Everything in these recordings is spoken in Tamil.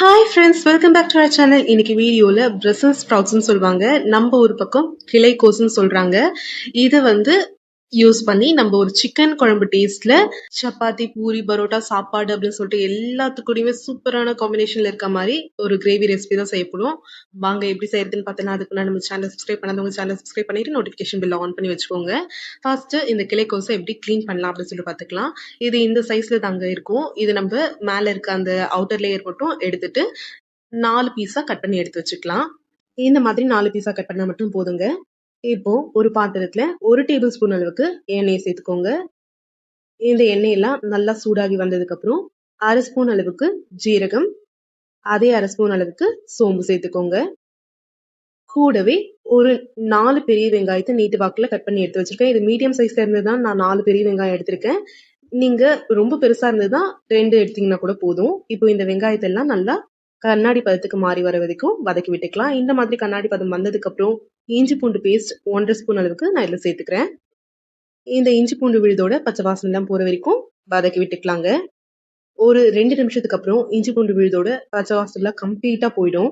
Hi friends, welcome back to our channel. இன்னைக்கு வீடியோவில் பிரசல்ஸ் ஸ்ப்ரவுட்ஸ்னு சொல்லுவாங்க, நம்ம ஒரு பக்கம் கிளைக்கோஸ்ன்னு சொல்கிறாங்க. இதை யூஸ் பண்ணி நம்ம ஒரு சிக்கன் குழம்பு டேஸ்ட்டில் சப்பாத்தி, பூரி, பரோட்டா, சாப்பாடு அப்படின்னு சொல்லிட்டு எல்லாத்துக்கூடயுமே சூப்பரான காம்பினேஷனில் இருக்க மாதிரி ஒரு கிரேவி ரெசிபி தான் செய்யப்படும். வாங்க எப்படி செய்யறதுன்னு பார்த்தீங்கன்னா, அதுக்கு முன்னாடி நம்ம சேனல் சப்ஸ்கிரைப் பண்ணாதவங்க சேனல் சப்ஸ்கிரைப் பண்ணிட்டு நோட்டிஃபிகேஷன் பில் ஆன் பண்ணி வச்சுக்கோங்க. ஃபர்ஸ்ட்டு இந்த கிளைக்கோஸை எப்படி க்ளீன் பண்ணலாம் அப்படின்னு சொல்லி பார்த்துக்கலாம். இது இந்த சைஸில் தாங்க இருக்கும். இது நம்ம மேலே இருக்க அந்த அவுட்டர் லேயர் மட்டும் எடுத்துட்டு 4 பீஸா கட் பண்ணி எடுத்து வச்சுக்கலாம். இந்த மாதிரி 4 பீஸா கட் பண்ணா மட்டும் போதுங்க. இப்போ ஒரு பாத்திரத்துல 1 டேபிள் ஸ்பூன் அளவுக்கு எண்ணெயை சேர்த்துக்கோங்க. இந்த எண்ணெயெல்லாம் நல்லா சூடாகி வந்ததுக்கு அப்புறம் 1/2 ஸ்பூன் அளவுக்கு ஜீரகம், அதே 1/2 ஸ்பூன் அளவுக்கு சோம்பு சேர்த்துக்கோங்க. கூடவே ஒரு 4 பெரிய வெங்காயத்தை நீட்டு வாக்குல கட் பண்ணி எடுத்து வச்சிருக்கேன். இது மீடியம் சைஸ்ல இருந்ததுதான் நான் 4 பெரிய வெங்காயம் எடுத்திருக்கேன். நீங்க ரொம்ப பெருசா இருந்ததுதான் 2 எடுத்தீங்கன்னா கூட போதும். இப்போ இந்த வெங்காயத்தை எல்லாம் நல்லா கண்ணாடி பதத்துக்கு மாறி வர வரைக்கும் வதக்கி விட்டுக்கலாம். இந்த மாதிரி கண்ணாடி பதம் வந்ததுக்கு அப்புறம் இஞ்சி பூண்டு பேஸ்ட் 1/2 ஸ்பூன் அளவுக்கு நான் இதுல சேர்த்துக்கிறேன். இந்த இஞ்சி பூண்டு விழுதோட பச்சை வாசனை எல்லாம் போற வரைக்கும் வதக்கி விட்டுக்கலாங்க. ஒரு 2 நிமிஷத்துக்கு அப்புறம் இஞ்சி பூண்டு விழுதோட பச்சை வாசனை எல்லாம் கம்ப்ளீட்டா போயிடும்.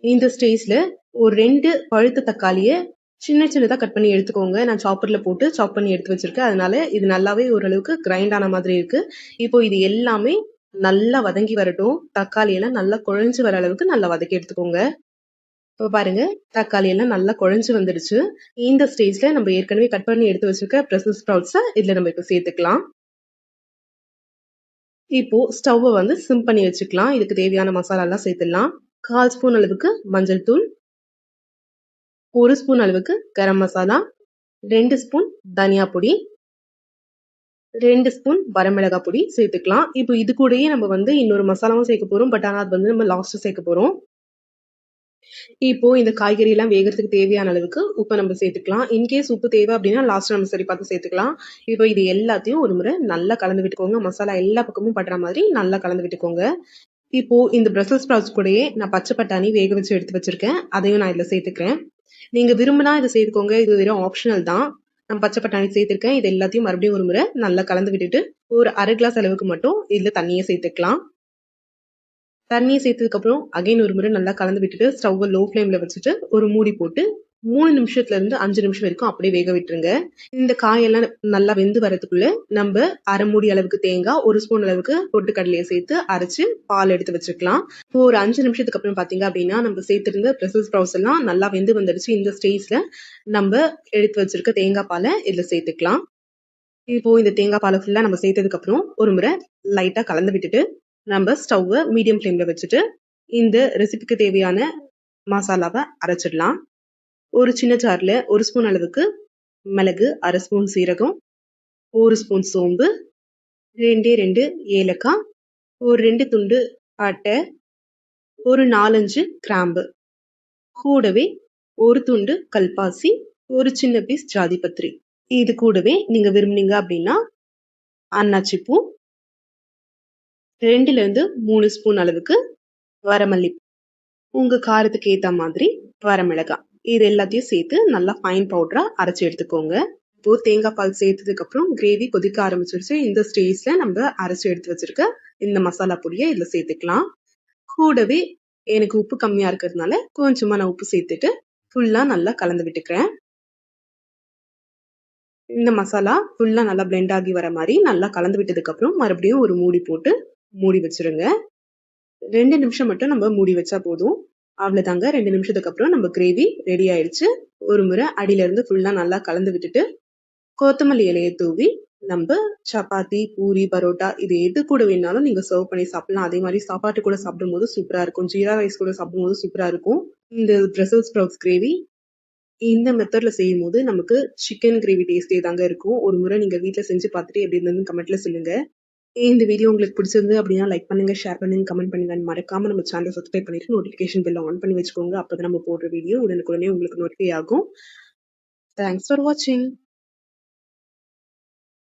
இந்த ஸ்டேஜ்ல ஒரு 2 பழுத்த தக்காளியை சின்ன சின்னதா கட் பண்ணி எடுத்துக்கோங்க. நான் சாப்பர்ல போட்டு சாப் பண்ணி எடுத்து வச்சிருக்கேன். அதனால இது நல்லாவே ஓரளவுக்கு கிரைண்ட் ஆன மாதிரி இருக்கு. இப்போ இது எல்லாமே நல்லா வதங்கி வரட்டும். தக்காளி எல்லாம் நல்லா குழஞ்சு வர அளவுக்கு நல்லா வதக்கி எடுத்துக்கோங்க. இப்போ பாருங்க, தக்காளி எல்லாம் நல்லா குழஞ்சு வந்துடுச்சு. இந்த ஸ்டேஜ்ல நம்ம ஏற்கனவே கட் பண்ணி எடுத்து வச்சிருக்க பிரசல்ஸ் ஸ்ப்ரவுட்ஸை இதுல நம்ம இப்போ சேர்த்துக்கலாம். இப்போ ஸ்டவ்வை சிம் பண்ணி வச்சுக்கலாம். இதுக்கு தேவையான மசாலா எல்லாம் சேர்த்துடலாம். 1/4 ஸ்பூன் அளவுக்கு மஞ்சள் தூள், 1 ஸ்பூன் அளவுக்கு கரம் மசாலா, 2 ஸ்பூன் தனியா பொடி, 2 ஸ்பூன் வரமிளகாய் பொடி சேர்த்துக்கலாம். இப்போ இது கூடயே நம்ம இன்னொரு மசாலாவும் சேர்க்க போறோம். பட் ஆனா அது நம்ம லாஸ்ட் சேர்க்க போறோம். இப்போ இந்த காய்கறி எல்லாம் வேகிறதுக்கு தேவையான அளவுக்கு உப்பை நம்ம சேர்த்துக்கலாம். இன்கேஸ் உப்பு தேவை அப்படின்னா லாஸ்ட் நம்ம சரி பார்த்து சேர்த்துக்கலாம். இப்போ இது எல்லாத்தையும் ஒரு முறை நல்லா கலந்து விட்டுக்கோங்க. மசாலா எல்லா பக்கமும் படுற மாதிரி நல்லா கலந்து விட்டுக்கோங்க. இப்போ இந்த பிரசல்ஸ் ஸ்ப்ரவுட்ஸ் கூடயே நான் பச்சை பட்டாணி வேக வச்சு எடுத்து வச்சிருக்கேன். அதையும் நான் இதுல சேர்த்துக்கிறேன். நீங்க விரும்பினா இதை சேர்த்துக்கோங்க. இது வெறும் ஆப்ஷனல் தான். நான் பச்சை பட்டாணி சேர்த்திருக்கேன். இது எல்லாத்தையும் மறுபடியும் ஒரு முறை நல்லா கலந்து விட்டுட்டு ஒரு 1/2 கிளாஸ் அளவுக்கு மட்டும் இதுல தண்ணியை சேர்த்துக்கலாம். தண்ணியை சேர்த்ததுக்கு அப்புறம் அகைன் ஒரு முறை நல்லா கலந்து விட்டுட்டு ஸ்டவ்வை லோ ஃப்ளேம்ல வச்சுட்டு ஒரு மூடி போட்டு 3 நிமிஷத்துல இருந்து 5 நிமிஷம் வரைக்கும் அப்படியே வேக விட்டுருங்க. இந்த காயெல்லாம் நல்லா வெந்து வரதுக்குள்ள நம்ம 1/2 மூடி அளவுக்கு தேங்காய், 1 ஸ்பூன் அளவுக்கு பொட்டுக்கடலையை சேர்த்து அரைச்சு பால் எடுத்து வச்சுக்கலாம். இப்போ ஒரு 5 நிமிஷத்துக்கு அப்புறம் பாத்தீங்க அப்படின்னா நம்ம சேர்த்திருந்த பிரசல்ஸ் ஸ்ப்ரவுட்ஸ் எல்லாம் நல்லா வெந்து வந்துடுச்சு. இந்த ஸ்டேஜ்ல நம்ம எடுத்து வச்சிருக்க தேங்காய் பாலை இதுல சேர்த்துக்கலாம். இப்போ இந்த தேங்காய் பாலை ஃபுல்லா நம்ம சேர்த்ததுக்கு அப்புறம் ஒரு முறை லைட்டா கலந்து விட்டுட்டு நம்ம ஸ்டவ்வை மீடியம் ஃப்ளேம்ல வச்சுட்டு இந்த ரெசிபிக்கு தேவையான மசாலாவை அரைச்சிடலாம். ஒரு சின்ன ஜார்ல 1 ஸ்பூன் அளவுக்கு மிளகு, 1/2 ஸ்பூன் சீரகம், 1 ஸ்பூன் சோம்பு, 2 ஏலக்காய், ஒரு 2 துண்டு பட்டை, ஒரு 4-5 கிராம்பு, கூடவே ஒரு துண்டு கல்பாசி, ஒரு சின்ன பீஸ் ஜாதி பத்திரி. இது கூடவே நீங்க விரும்புனீங்க அப்படின்னா அன்னாச்சி பூ, 2 3 ஸ்பூன் அளவுக்கு வரமல்லி, உங்க காரத்துக்கு ஏத்த மாதிரி வரமிளகாய், இது எல்லாத்தையும் சேர்த்து நல்லா ஃபைன் பவுடரா அரைச்சு எடுத்துக்கோங்க. இப்போ தேங்காய் பால் சேர்த்ததுக்கு அப்புறம் கிரேவி கொதிக்க ஆரம்பிச்சிருச்சு. இந்த ஸ்டேஜ்ல நம்ம அரைச்சு எடுத்து வச்சிருக்க இந்த மசாலா பொடியை இதுல சேர்த்துக்கலாம். கூடவே எனக்கு உப்பு கம்மியா இருக்கிறதுனால கொஞ்சமா நான் உப்பு சேர்த்துட்டு ஃபுல்லா நல்லா கலந்து விட்டுக்கிறேன். இந்த மசாலா ஃபுல்லா நல்லா பிளெண்ட் ஆகி வர மாதிரி நல்லா கலந்து விட்டதுக்கு அப்புறம் மறுபடியும் ஒரு மூடி போட்டு மூடி வச்சிருங்க. 2 நிமிஷம் மட்டும் நம்ம மூடி வச்சா போதும். அவ்வளவுதாங்க. 2 நிமிஷத்துக்கு அப்புறம் நம்ம கிரேவி ரெடி ஆயிடுச்சு. ஒரு முறை அடியில இருந்து ஃபுல்லா நல்லா கலந்து விட்டுட்டு கொத்தமல்லி இலையை தூவி நம்ம சப்பாத்தி, பூரி, பரோட்டா இது எது கூட வேணாலும் நீங்க சர்வ் பண்ணி சாப்பிடலாம். அதே மாதிரி சாப்பாட்டு கூட சாப்பிடும்போது சூப்பரா இருக்கும். ஜீரா ரைஸ் கூட சாப்பிடும்போது சூப்பரா இருக்கும். இந்த பிரசல்ஸ் ஸ்ப்ரவுட்ஸ் கிரேவி இந்த மெத்தட்ல செய்யும் போது நமக்கு சிக்கன் கிரேவி டேஸ்டே தாங்க இருக்கும். ஒரு முறை நீங்க வீட்டுல செஞ்சு பார்த்துட்டு எப்படி இருந்ததுன்னு கமெண்ட்ல சொல்லுங்க. இந்த வீடியோ உங்களுக்கு பிடிச்சிருந்து அப்படின்னா லைக் பண்ணுங்க, ஷேர் பண்ணுங்க, கமெண்ட் பண்ணுங்க. மறக்காம நம்ம சேனலை சப்ஸ்கிரைப் பண்ணிட்டு நோட்டிஃபிகேஷன் பெல் ஆன் பண்ணி வச்சுக்கோங்க. அப்பதான் நம்ம போடுற வீடியோ உடனுக்குடனே உங்களுக்கு நோட்டிஃபை ஆகும். தேங்க்ஸ் ஃபார் வாட்சிங்.